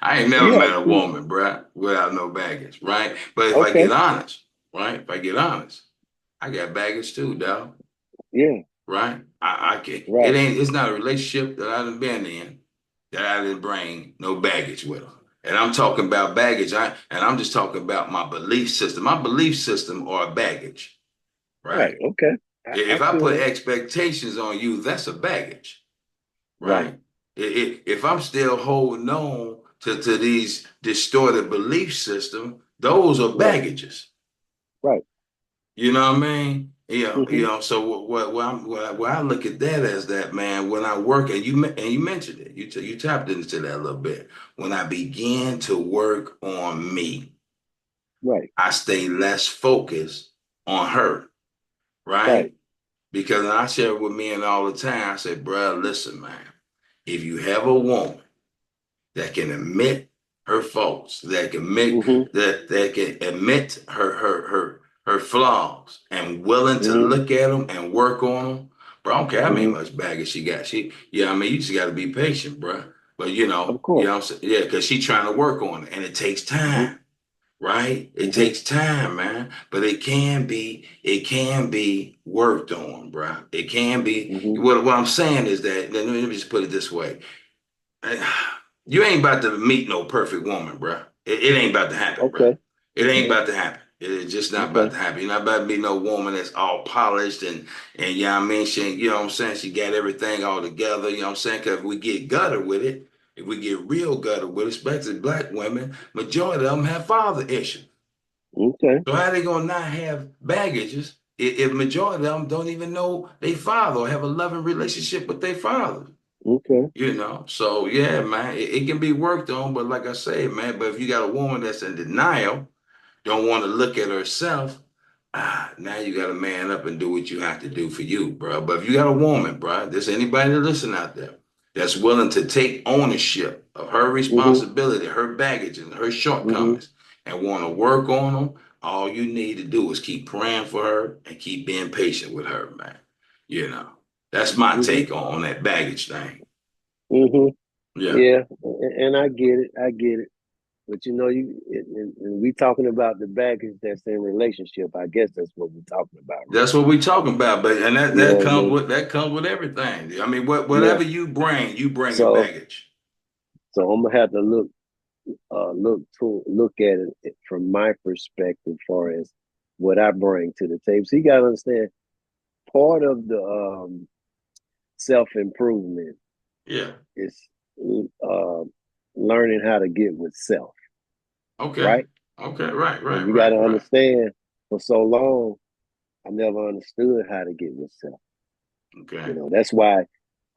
I ain't never Yeah, met a true. woman, bruh, without no baggage, right? But if I get Okay. honest, right? If I get honest, I got baggage too, dog. Yeah. Right? I can. It Right. ain't. It's not a relationship that I done been in that I didn't bring no baggage with her. And I'm talking about baggage. I'm just talking about my belief system. My belief system are baggage, Right. right? Okay. I If I feel put that. expectations on you, that's a baggage, Right. right? If I'm still holding on to these distorted belief system, those are Right. baggages. Right. You know what I mean? Hmm. So what I look at that as that, man, when I work, and you mentioned it, you tapped into that a little bit. When I begin to work on me, Right. I stay less focused on her, Right. right? Because I share with men all the time. I say, bro, listen, man, if you have a woman that can admit her faults, Hmm. that can admit her flaws and willing to Hmm. look at them and work on them. Bro, I don't care how many Hmm. much baggage she got. I mean, you just got to be patient, bro. But Of you course. know what I'm saying? Yeah, because she's trying to work on it and it takes Hmm. time, right? It Hmm. takes time, man. But it can be worked on, bro. It can be. Hmm. What I'm saying is that, let me just put it this way. You ain't about to meet no perfect woman, bro. It ain't about to happen, bro. Okay. It ain't about to happen. It's just not about Okay. to happen. You're not about to be no woman that's all polished and you know what I mean? She, you know what I'm saying? She got everything all together, you know what I'm saying? Because if we get gutter with it, if we get real gutter with it, especially black women, majority of them have father issues. Okay. So how they gonna not have baggages if majority of them don't even know their father or have a loving relationship with their father? Okay. So yeah, man, it can be worked on, but like I say, man, but if you got a woman that's in denial, don't want to look at herself, now you got to man up and do what you have to do for you, bro. But if you got a woman, bro, there's anybody that listen out there that's willing to take ownership of her Hmm. responsibility, her baggage, and her Hmm. shortcomings, and want to work on them, all you need to do is keep praying for her and keep being patient with her, man. You know, that's my Hmm. take on that baggage thing. Hmm. Yeah. Yeah, and I get it. I get it. But and we talking about the baggage that's in relationship. I guess that's what we're talking about, That's really. what we talking about, but and You know what I mean? that comes with everything. I mean, Yeah. whatever you bring in So, baggage. so I'm gonna have to look at it from my perspective, far as what I bring to the table. So you gotta understand, part of the self improvement Yeah. is uh, learning how to get with self, Okay. right? Okay. Right. And Right. you got Right. to Right. understand, for so long, I never understood how to get with self. Okay. That's why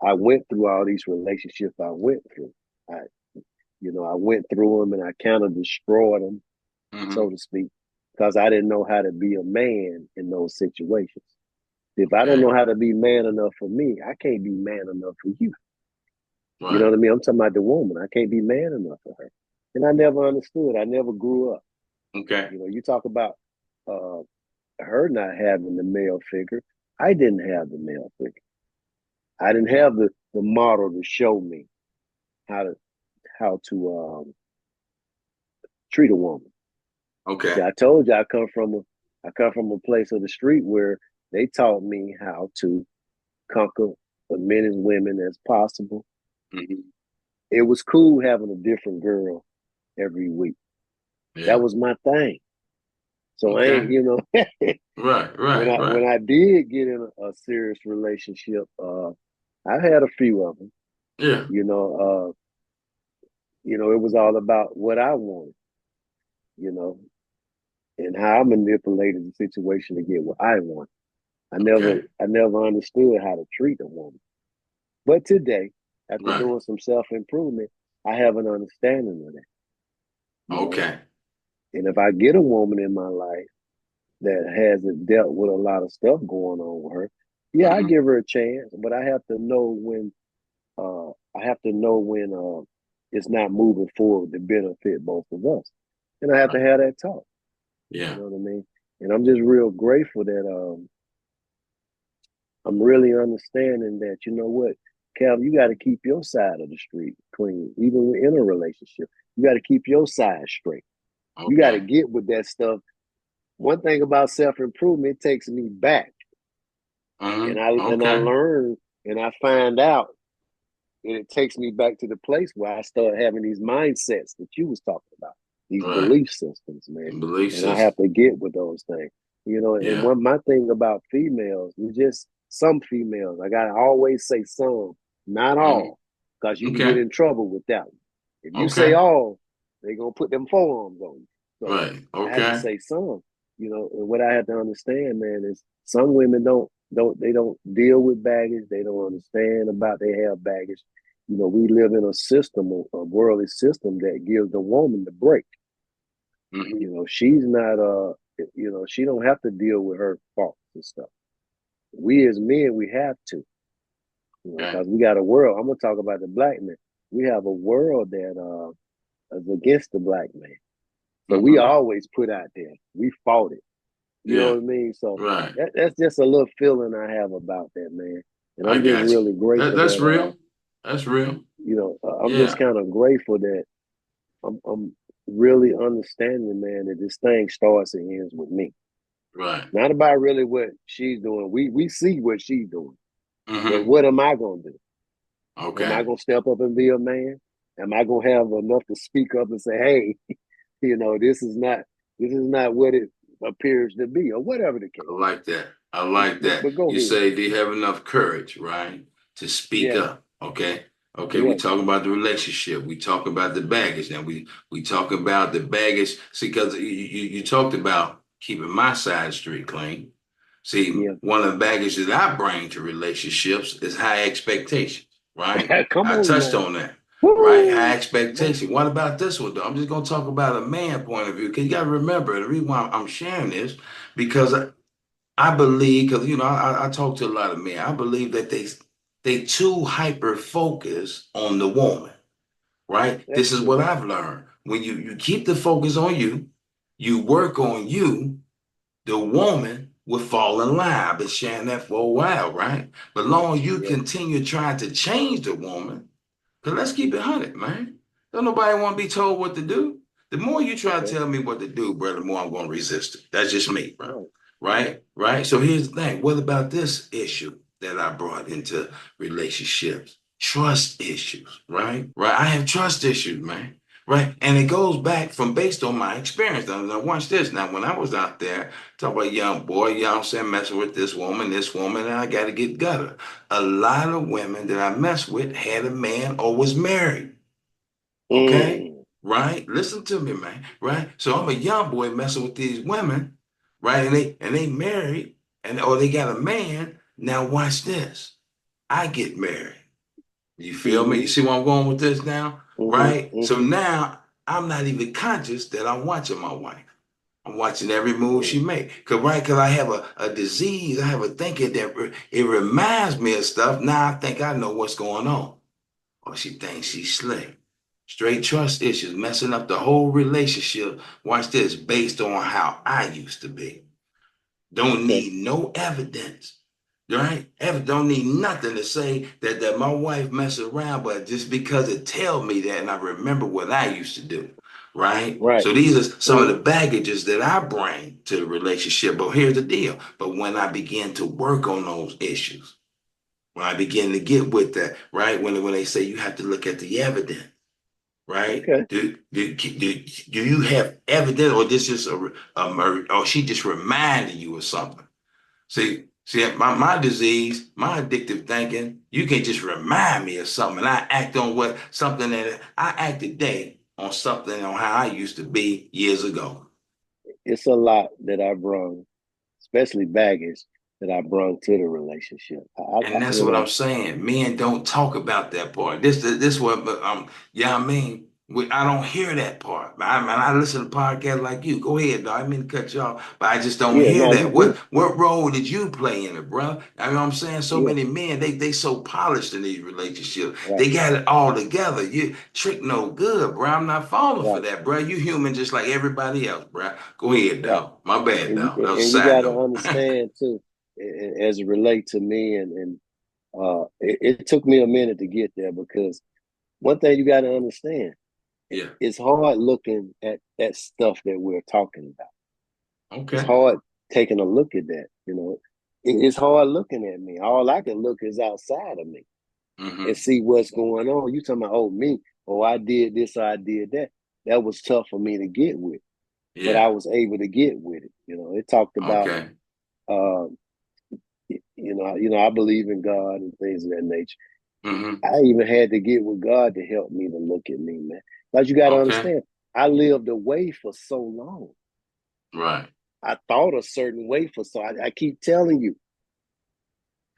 I went through all these relationships I went through. I, I went through them and I kind of destroyed them, Hmm. so to speak, because I didn't know how to be a man in those situations. If I don't Okay. know how to be man enough for me, I can't be man enough for you. You know Right. what I mean? I'm talking about the woman. I can't be man enough for her. And I never understood. I never grew up. Okay. You talk about uh, her not having the male figure. I didn't have the male figure. I didn't Okay. have the model to show me how to how to treat a woman. See, Okay. I told you I come from a place of the street where they taught me how to conquer as many women as possible. Hmm. It was cool having a different girl every week. That Yeah. was my thing. So I ain't, Okay. you know, Right. when Right. I when Right. I did get in a serious relationship, I had a few of them. Yeah. You know, it was all about what I wanted. You know, and how I manipulated the situation to get what I want. I never, Okay. I never understood how to treat a woman. But today, after Right. doing some self improvement, I have an understanding of that. You know, Okay. and if I get a woman in my life that hasn't dealt with a lot of stuff going on with her, yeah, I Hmm. give her a chance. But I have to know when. I have to know when it's not moving forward to benefit both of us, and I have to Right. have that talk. You Yeah. know what I mean? And I'm just real grateful that I'm really understanding that, you know what? Cal, you got to keep your side of the street clean, even in a relationship. You got to keep your side straight. You got to Okay. get with that stuff. One thing about self improvement, it takes me back, and I Okay. learn and I find out, and it takes me back to the place where I start having these mindsets that you was talking about, these Right. belief systems, man. Belief And I system. have to get with those things, you know. And Yeah. one my thing about females, we just some females. I gotta always say some, not Mm, all, because you can get okay. in trouble with that one. If you say Okay. all, they gonna put them forearms on you. So Right. I had to Okay. say some, you know. And what I had to understand, man, is some women don't deal with baggage. They don't understand about they have baggage. You know, we live in a system, a worldly system that gives the woman the break. Hmm. You know, she's not you know, she don't have to deal with her faults and stuff. We as men, we have to, you know, Okay. because we got a world. I'm gonna talk about the black man. We have a world that is against the black man. So we Hmm. always put out there. We fought it. You know Yeah. what I mean? So Right. that's just a little feeling I have about that, man. And I I'm just got you. really grateful That's that real. That's real. you know, I'm just Yeah. kind of grateful that I'm really understanding, man, that this thing starts and ends with me. Right. Not about really what she's doing. We see what she's doing, but Hmm. what am I gonna do? Am I Okay. gonna step up and be a man? Am I gonna have enough to speak up and say, "Hey, you know, this is not what it appears to be," or whatever the case. I like that. I like that. But go You ahead. say, do you have enough courage, right, to speak Yeah, up? Okay. Okay. We yeah, talk about the relationship. We talk about the baggage. Now we talk about the baggage. See, because you talked about keeping my side street clean. See, yeah. one of the baggage that I bring to relationships is high expectations, right? Come I on touched now. on that, right? High Woo! Come on. expectation. What about this one, though? I'm just going to talk about a man point of view. Because you got to remember, the reason why I'm sharing this, because I believe, because I talk to a lot of men. I believe that they too hyper focus on the woman, right? That's This is true. what I've learned. When you keep the focus on you, you work on you, the woman will fall in line. I've been sharing that for a while, right? But long as you Yeah. continue trying to change the woman, because let's keep it 100, man. Don't nobody want to be told what to do. The more you try to Okay. tell me what to do, bro, the more I'm going to resist it. That's just me, bro. Right. Right. Right? Right? So here's the thing. What about this issue that I brought into relationships? Trust issues, right? Right? I have trust issues, man. Right? And it goes back from based on my experience. Now watch this. Now, when I was out there, talk about young boy, you know what I'm saying, messing with this woman, and I got to get gutter. A lot of women that I messed with had a man or was married. Okay? Mm. Right? Listen to me, man. Right? So I'm a young boy messing with these women, right? And they married and or they got a man. Now watch this. I get married. You feel me? You Mm-hmm. see where I'm going with this now? Mm-hmm. Right? So Mm-hmm. now I'm not even conscious that I'm watching my wife. I'm watching every move she Mm. make. Cause right, cause I have a disease, I have a thinking that it reminds me of stuff. Now I think I know what's going on. Or she thinks she's slick. Straight trust issues, messing up the whole relationship. Watch this, based on how I used to be. Don't Okay. need no evidence, right? Don't need nothing to say that my wife messed around, but just because it tell me that, and I remember what I used to do, right? Right. So these are some of Right. the baggages that I bring to the relationship. But here's the deal. But when I begin to work on those issues, when I begin to get with that, right? When they say you have to look at the evidence, right? Okay. Do you have evidence, or this is or she just reminding you of something? See, my disease, my addictive thinking, you can just remind me of something, and I act on what something that I act today on something on how I used to be years ago. It's a lot that I brung, especially baggage that I brung to the relationship. And that's You what I'm know, saying. Men don't talk about that part. This what yeah, I mean, I don't hear that part. I listen to podcasts like you. Go ahead, dog. I mean to cut you off, but I just don't yeah, hear no, you that. good. What role did you play in it, bro? I mean, I'm saying so Yeah, many men they so polished in these relationships. right, They got it all together. You trick no good, bro. I'm not falling for right, that, bro. You human just like everybody else, bro. Go ahead, right. dog. My bad, dog. That was a And you side got to note. understand too, as it relate to me and It took me a minute to get there because one thing you got to understand, Yeah. it's hard looking at stuff that we're talking about. It's Okay. hard taking a look at that. It's hard looking at me. All I can look is outside of me and Mm-hmm. see what's going on. You talking about, oh, me, oh, I did this, or I did that. That was tough for me to get with, but I Yeah. was able to get with it. It talked about, Okay. uh, I believe in God and things of that nature. Mm-hmm. I even had to get with God to help me to look at me, man. Like you got to Okay. understand, I lived away for so long. Right. I thought a certain way for so. I keep telling you,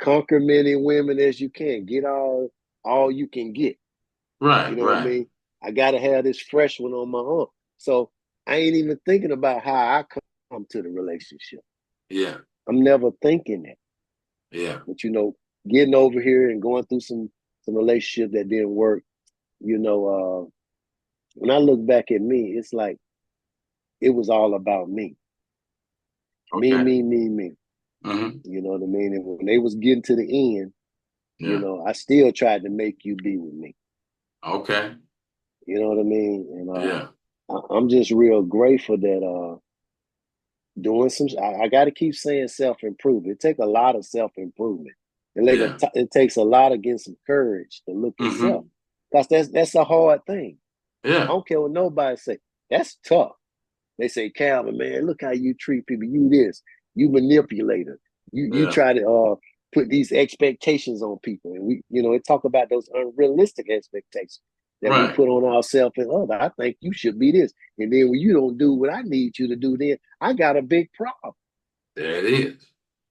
conquer many women as you can. Get all you can get. You Right. know what I Right. mean? I got to have this fresh one on my own. So I ain't even thinking about how I come to the relationship. Yeah. I'm never thinking that. Yeah. But getting over here and going through some relationship that didn't work. When I look back at me, it's like it was all about me, me, Okay. me, me, me. Mm-hmm. You know what I mean? And when they was getting to the end, Yeah. I still tried to make you be with me. Okay. You know what I mean? And Yeah. I'm just real grateful that doing some. I got to keep saying self improvement. It takes a lot of self improvement. Yeah. It takes a lot of getting some courage to look at self, Mm-hmm. because that's a hard thing. I Yeah. don't care what nobody say. That's tough. They say, Calvin, man, look how you treat people. You this, you manipulator. You Yeah. try to put these expectations on people, and it talk about those unrealistic expectations that we Right. put on ourselves and other. I think you should be this, and then when you don't do what I need you to do, then I got a big problem. There it is.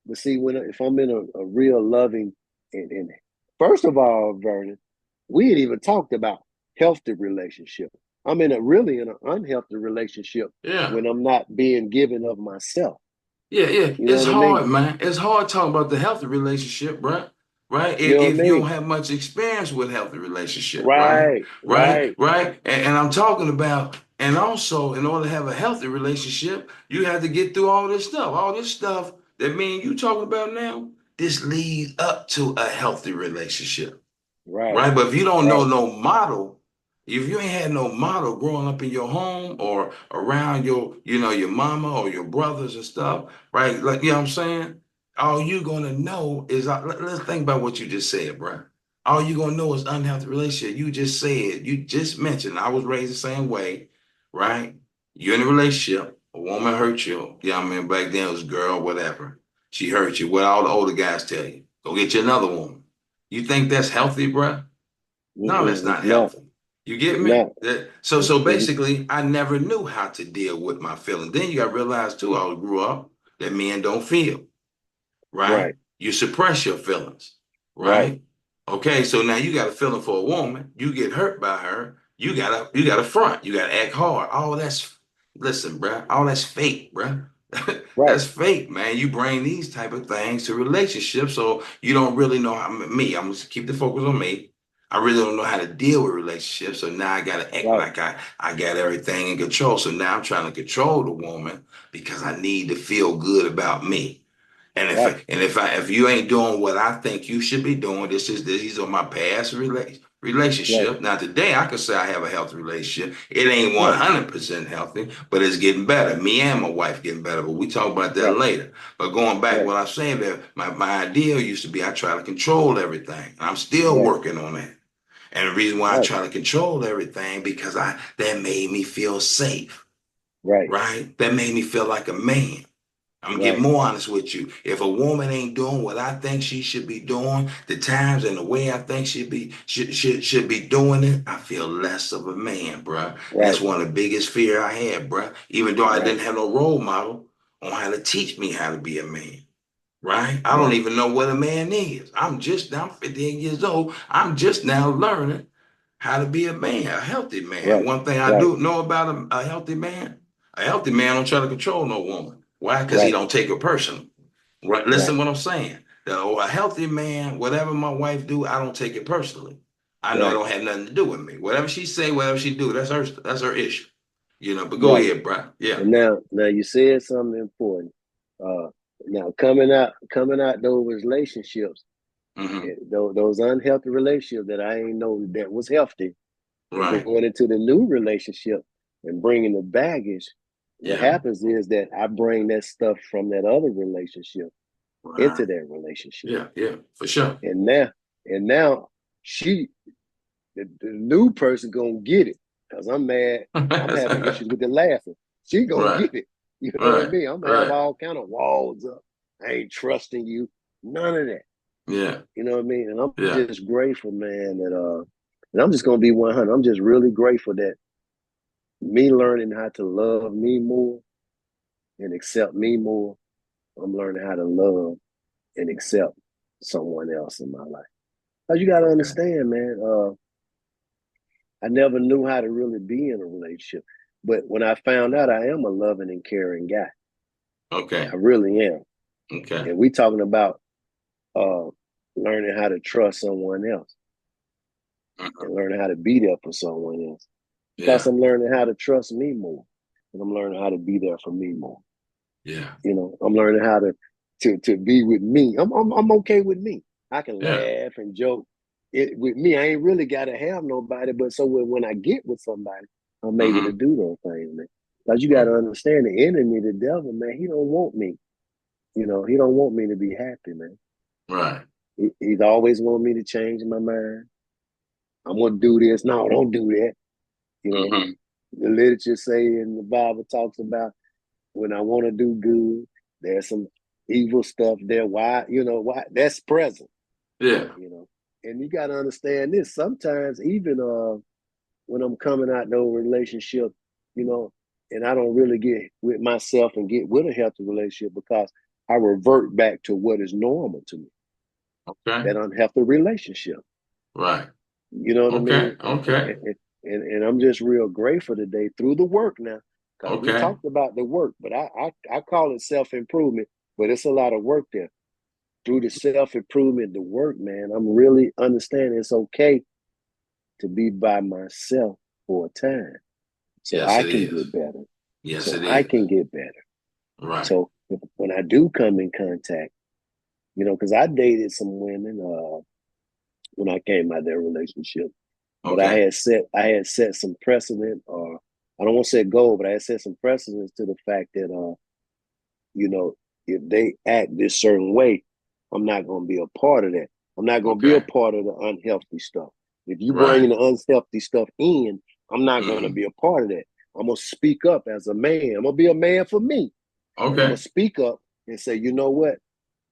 But see, if I'm in a real loving and first of all, Vernon, we ain't even talked about healthy relationship. I'm really in an unhealthy relationship Yeah. when I'm not being given of myself. Yeah, yeah, You know it's what I mean? hard, man. It's hard talking about the healthy relationship, right? Right? You know what I If you don't mean? have much experience with healthy relationship, right? Right, Right? right, Right? And I'm talking about, and also in order to have a healthy relationship, you have to get through all this stuff that me and you talking about now. This leads up to a healthy relationship. right, Right? But if you don't know right, no model, if you ain't had no model growing up in your home or around your mama or your brothers and stuff, right? Like, you know what I'm saying? All you gonna know is let's think about what you just said, bro. All you gonna know is unhealthy relationship. You just mentioned I was raised the same way, right? You're in a relationship, a woman hurt you. Yeah, I mean back then it was a girl, whatever. She hurt you. What all the older guys tell you? Go get you another woman. You think that's healthy, bruh? No, that's Mm-mm, it's not not. healthy. You get It's me? not. So It, basically, I never knew how to deal with my feelings. Then you got to realize too, I grew up that men don't feel, right? right, You suppress your feelings, right, right? Okay, so now you got a feeling for a woman. You get hurt by her. You gotta front. You gotta act hard. All that's listen, bruh. All that's fake, bruh. right, That's fake, man. You bring these type of things to relationships, so you don't really know how me. I'm gonna keep the focus on me. I really don't know how to deal with relationships, so now I gotta act right, like I got everything in control. So now I'm trying to control the woman because I need to feel good about me. right, If you ain't doing what I think you should be doing, these are my past right, relationship. Now today I could say I have a healthy relationship. It ain't right, 100% healthy, but it's getting better. Me and my wife getting better, but we talk about that right, later. But going back, right, what I'm saying that my ideal used to be I try to control everything. I'm still right, working on that. And the reason why I right, try to control everything because I that made me feel safe, right, right? That made me feel like a man. I'm gonna get right, more honest with you. If a woman ain't doing what I think she should be doing, the times and the way I think should be doing it, I feel less of a man, bruh. That's right, one of the biggest fear I had, bruh. Even though I right, didn't have no role model on how to teach me how to be a man, right? I don't right, even know what a man is. I'm just now 58 years old. I'm just now learning how to be a man, a healthy man. right, One thing I right, do know about a healthy man don't try to control no woman. Why? Because he right, don't take it personal. Right? Listen right, what I'm saying. A healthy man, whatever my wife do, I don't take it personally. I know it right, don't have nothing to do with me. Whatever she say, whatever she do, that's her issue. But go right. ahead, bro. Yeah. And now you said something important. Uh, Now coming out those relationships. Hmm. Those unhealthy relationships that I ain't know that was healthy, and Right. going into the new relationship and bringing the baggage, what Yeah. happens is that I bring that stuff from that other relationship into Right. that relationship, Yeah. Yeah. For sure. and now she, the new person, gonna get it because I'm mad. I'm having issues with the laughing. She gonna Right. get it. You know what I Right. mean? I'm gonna have Right. all kind of walls up. I ain't trusting you. None of that. Yeah. You know what I mean? And I'm Yeah. just grateful, man, that and I'm just gonna be 100. I'm just really grateful that me learning how to love me more and accept me more, I'm learning how to love and accept someone else in my life. Cause you gotta Okay. understand, man, I never knew how to really be in a relationship. But when I found out, I am a loving and caring guy. I Okay. really am. Okay. And we talking about uh learning how to trust someone else Mhm. and learning how to be there for someone else. Because Yeah. I'm learning how to trust me more. And I'm learning how to be there for me more. Yeah. I'm learning how to be with me. I'm okay with me. I can Yeah. laugh and joke. With me, I ain't really got to have nobody. But so when I get with somebody, I'm able to Hmm. do those things, man. Because you got to understand, the enemy, the devil, man, he don't want me. He don't want me to be happy, man. Right. He's always want me to change my mind. I'm gonna do this. No, don't do that. You know, Hmm. the literature say in the Bible talks about when I want to do good, there's some evil stuff there. Why? Why? That's present. Yeah. You know, and you got to understand this. Sometimes even when I'm coming out no relationship, you know, and I don't really get with myself and get with a healthy relationship because I revert back to what is normal to me. Okay. That unhealthy relationship. Right. You know what I Okay. mean? And and, Okay. and, and I'm just real grateful today through the work now, because we Okay. talked about the work, but I call it self improvement, but it's a lot of work there. Through the self improvement, the work, man, I'm really understanding it's okay to be by myself for a time, so Yes, I it can is. get better, Yes, so it I is. can get better. Right. So when I do come in contact, because I dated some women when I came out of that relationship. But I Okay. had set I had set some precedent, or I don't want to say goal, but I had set some precedents to the fact that you know, if they act this certain way, I'm not going to be a part of that. I'm not going to be a Okay. part of the unhealthy stuff. If you Right. bring the unhealthy stuff in, I'm not going to Hmm. be a part of that. I'm going to speak up as a man. I'm going to be a man for me. And I'm going Okay. to speak up and say, you know what?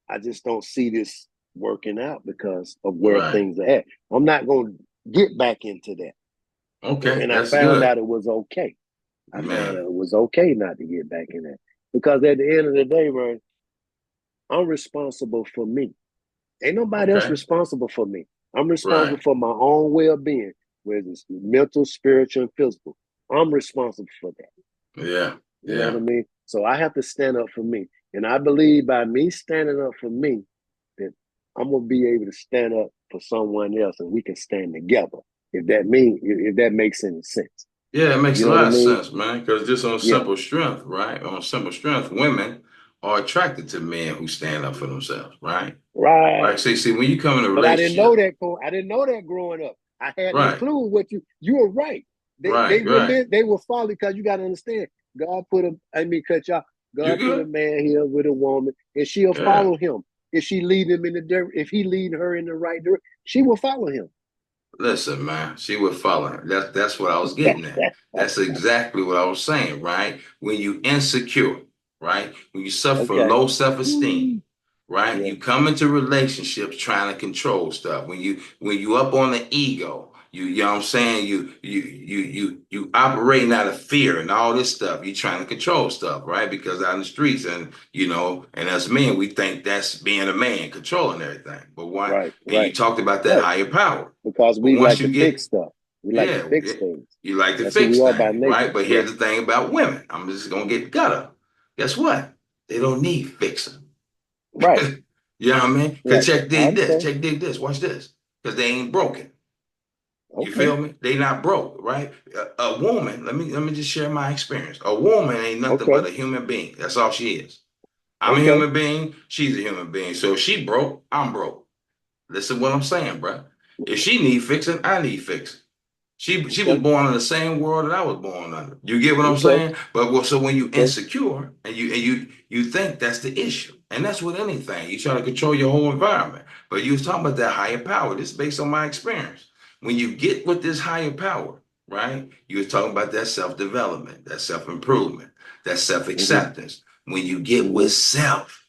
I just don't see this working out because of where Right. things are at. I'm not going to get back into that. Okay. And I That's found out good, it was okay. I found man. out it was okay not to get back in that. Because at the end of the day, man, I'm responsible for me. Ain't nobody else Okay. responsible for me. I'm responsible Right. for my own well-being, whether it's mental, spiritual, and physical. I'm responsible for that. Yeah. You know what I Yeah. mean? So I have to stand up for me. And I believe by me standing up for me, that I'm gonna be able to stand up for someone else and we can stand together. If that makes any sense. Yeah, it makes You a know what lot I of mean? sense, man. Because just on Yeah. simple strength, right? On simple strength, women are attracted to men who stand up for themselves, right? Right. Right. See, when you come in a But I didn't know relationship, that. I didn't know that growing up. I had no right, clue what you were right. They right, were right. meant. They were folly because you got to understand. God put a. I mean, cut y'all. You God put a good? man here with a woman, and she'll Yeah. follow him. If she lead him in the if he lead her in the right direction, she will follow him. Listen, man, she would follow him. That's what I was getting at. That's exactly what I was saying, right? When you insecure, right? When you suffer from Okay. low self-esteem, Ooh, right? yeah. You come into relationships trying to control stuff. When you up on the ego, you know what I'm saying? You operating out of fear and all this stuff. You trying to control stuff, right? Because out in the streets and as men, we think that's being a man, controlling everything. But why? Right. And you Right. talked about that Right. higher power. Because But we once like you to fix get, stuff. We like to yeah, fix yeah, things. you like to That's who we fix are by things, nature. right? But Yeah. here's the thing about women. I'm just gonna get gutter. Guess what? They don't need fixing. Right. You know what I mean? Right. Because check I dig this, understand. check dig this, watch this. Because they ain't broken. You Okay. feel me? They not broke, right? A woman, let me just share my experience. A woman ain't nothing Okay. but a human being. That's all she is. I'm a Okay. human being, she's a human being. So if she broke, I'm broke. Listen what I'm saying, bro. If she need fixing, I need fixing. She was Okay. born in the same world that I was born under. You get what I'm Okay. saying? But so when you Okay. insecure and you think that's the issue, and that's with anything, you try to control your whole environment. But you was talking about that higher power. This is based on my experience. When you get with this higher power, right? You was talking about that self development, that self improvement, that self Mm-hmm. acceptance. When you get with Mm-hmm. self,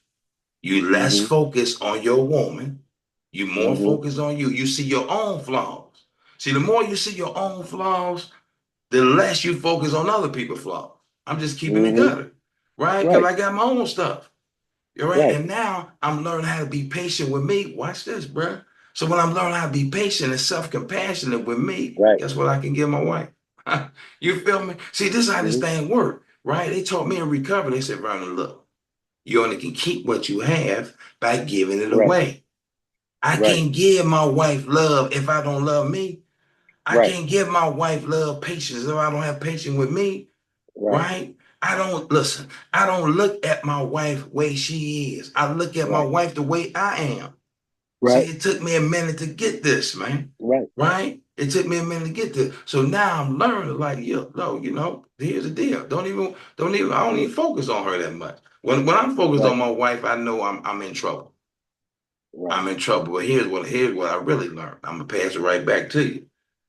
you less Mm-hmm. focused on your woman. You more Mm-hmm. focused on you. You see your own flaws. See, the more you see your own flaws, the less you focus on other people's flaws. I'm just keeping it Mm-hmm. gutter, right? Because Right. I got my own stuff, all right? Right. And now I'm learning how to be patient with me. Watch this, bro. So when I'm learning how to be patient and self-compassionate with me, Right. guess what I can give my wife? You feel me? See, this is how this Mm-hmm. thing works, right? They taught me in recovery. They said, Vernon, look, you only can keep what you have by giving it Right. away. I Right. can't give my wife love if I don't love me. I Right. can't give my wife love, patience if I don't have patience with me, Right. right? I don't listen. I don't look at my wife the way she is. I look at my Right. wife the way I am. See, Right. it took me a minute to get this, man. Right. Right? It took me a minute to get this. So now I'm learning, like, yo, no, here's the deal. I don't even focus on her that much. When I'm focused Right. on my wife, I know I'm in trouble. Right. I'm in trouble. But here's what I really learned. I'm gonna pass it right back to you.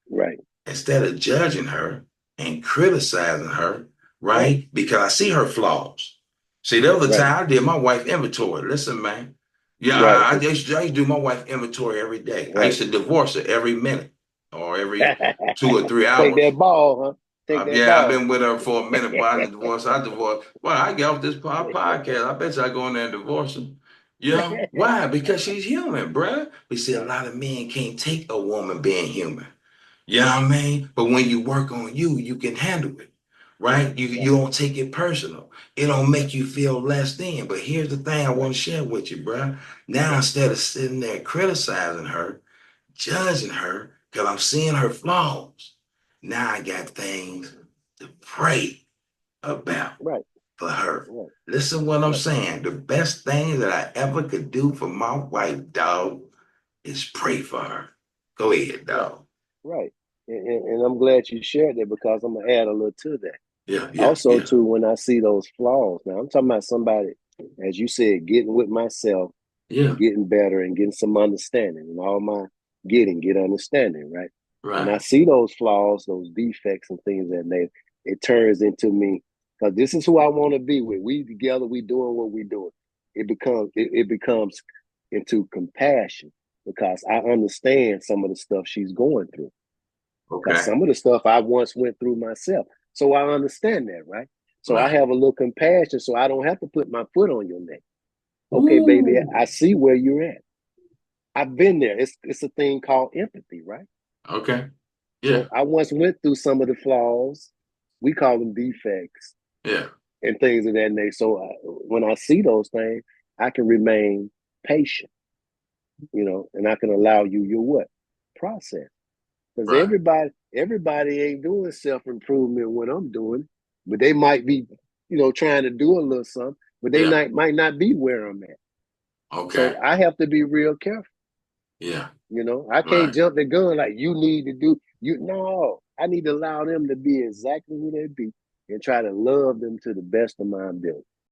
Right. Instead of judging her and criticizing her, Right. right? Because I see her flaws. See, the other Right. time I did my wife inventory. Listen, man. Yeah, Right. I used to do my wife inventory every day. I Right. used to divorce her every minute or every 2 or 3 hours. Take that ball, huh? Take that Yeah, I've ball. been with her for a minute, but I divorced. I divorced. Well, I get off this podcast. I bet you I go in there and divorce her. Why? Because she's human, bruh. We see a lot of men can't take a woman being human. You know what I mean? But when you work on you, you can handle it, right? You Right. don't take it personal. It don't make you feel less than. But here's the thing I want Right. to share with you, bruh. Now instead of sitting there criticizing her, judging her, because I'm seeing her flaws, now I got things to pray about Right. for her. Right. Listen what I'm Right. saying. The best thing that I ever could do for my wife, dog, is pray for her. Go ahead, Right. dog. Right. And I'm glad you shared that because I'm gonna add a little to that. Yeah, yeah, Also, yeah, too, when I see those flaws, now I'm talking about somebody, as you said, getting with myself yeah. and getting better and getting some understanding and all my get understanding, right? When I Right. see those flaws, those defects and things that they, it turns into me because this is who I want to be with. We together, we doing what we doing. It becomes into compassion because I understand some of the stuff she's going through. Because Okay. some of the stuff I once went through myself. So I understand that, right? So I Right. have a little compassion so I don't have to put my foot on your neck. Okay, baby, Ooh. I see where you're at. I've been there. It's a thing called empathy, right? Okay. Yeah. So I once went through some of the flaws. We call them defects Yeah. and things of that nature. So when I see those things, I can remain patient, and I can allow you your what process. Because Right. everybody ain't doing self-improvement when I'm doing, but they might be, trying to do a little something, but they Yeah. might not be where I'm at. So Okay. I have to be real careful. Yeah. I can't Right. jump the gun like you need to do. You no, I need to allow them to be exactly who they be and try to love them to the best of my ability.